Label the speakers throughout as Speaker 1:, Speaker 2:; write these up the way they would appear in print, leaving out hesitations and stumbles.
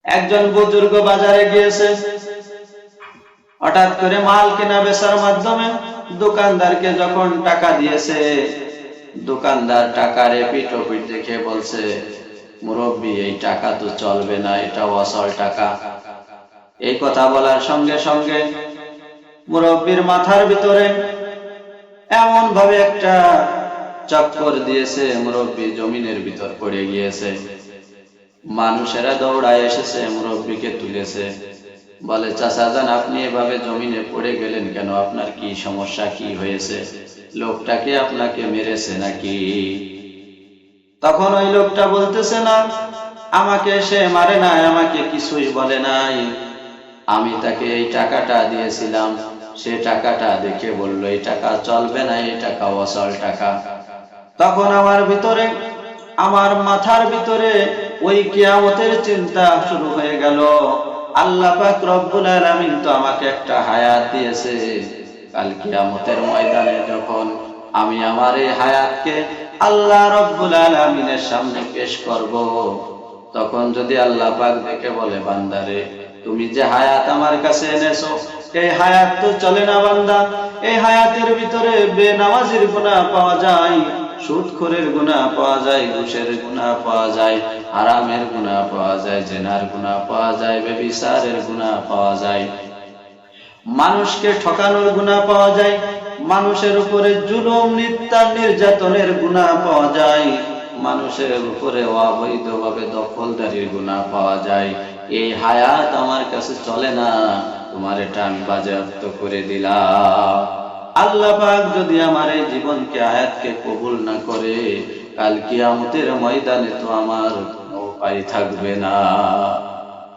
Speaker 1: একজন বুজুর্গ বাজারে গিয়েছে, হঠাৎ করে মাল কেনা বেচার মাধ্যমে দোকানদারকে যখন টাকা দিয়েছে, দোকানদার টাকার এপিঠ ওপিঠ দেখে বলছে, মুরব্বী এই টাকা তো চলবে না, এটা অসল টাকা। এই কথা বলার সঙ্গে সঙ্গে মুরব্বীর মাথার ভিতরে এমন ভাবে একটা চক্কর দিয়েছে, মুরব্বী জমিনের ভিতর পড়ে গিয়েছে। মানুষেরা দৌড়ায় এসেছে, মুরব্বীকে তুলেছে। বলে, চাচা যান, আপনি এভাবে জমিনে পড়ে গেলেন কেন? আপনার কি সমস্যা, কি হয়েছে? লোকটাকে আপনাকে মেরেছে নাকি? তখন ওই লোকটা বলতেছে, না, আমাকে সে মারে নাই, আমাকে কিছুই বলে নাই। আমি তাকে এই টাকাটা দিয়েছিলাম, সে টাকাটা দেখে বলল এই টাকা চলবে না, এই টাকা অচল টাকা। তখন আমার মাথার ভিতরে ওই কিয়ামতের চিন্তা শুরু হয়ে গেল। আল্লাহ পাক রব্বুল আলামিন তো আমাকে একটা হায়াত দিয়েছে, কাল কিয়ামতের ময়দানে যখন আমি আমার এই হায়াতকে আল্লাহ রব্বুল আলামিনের সামনে পেশ করব, তখন যদি আল্লাহ পাক দেখে বলে, বান্দারে তুমি যে হায়াত আমার কাছে এনেছো, এই হায়াত তো চলে না বান্দা। এই হায়াতের ভিতরে বেনামাজির গুনাহ পাওয়া যায়, সুদখোরের গুনাহ পাওয়া যায়, ঘুষের গুনাহ পাওয়া যায়, হারামের গুনাহ পাওয়া যায়, জিনার গুনাহ পাওয়া যায়, ব্যভিচারের গুনাহ পাওয়া যায়, মানুষকে ঠকানোর গুনাহ পাওয়া যায়, মানুষের উপরে জুলুম নির্যাতনের গুনাহ পাওয়া যায়, মানুষের উপরে অবৈধভাবে দখলদারির গুনাহ পাওয়া যায়। এই হায়াত আমার কাছে চলে না, তোমার এটা আমি বাজেয়াপ্ত করে দিলাম। আল্লাহ পাক যদি আমার এই জীবনকে, হায়াতকে কবুল না করে, কাল কিয়ামতের ময়দানে তো আমার কোনো উপায় থাকবে না।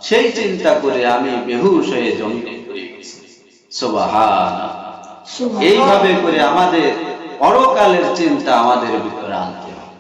Speaker 1: সেই চিন্তা করে আমি বেহুশ হয়ে জমিনে পড়ে গেছি। সুবহানাল্লাহ। এইভাবে করে আমাদের পরকালের চিন্তা আমাদের ভিতরে আনতে হবে।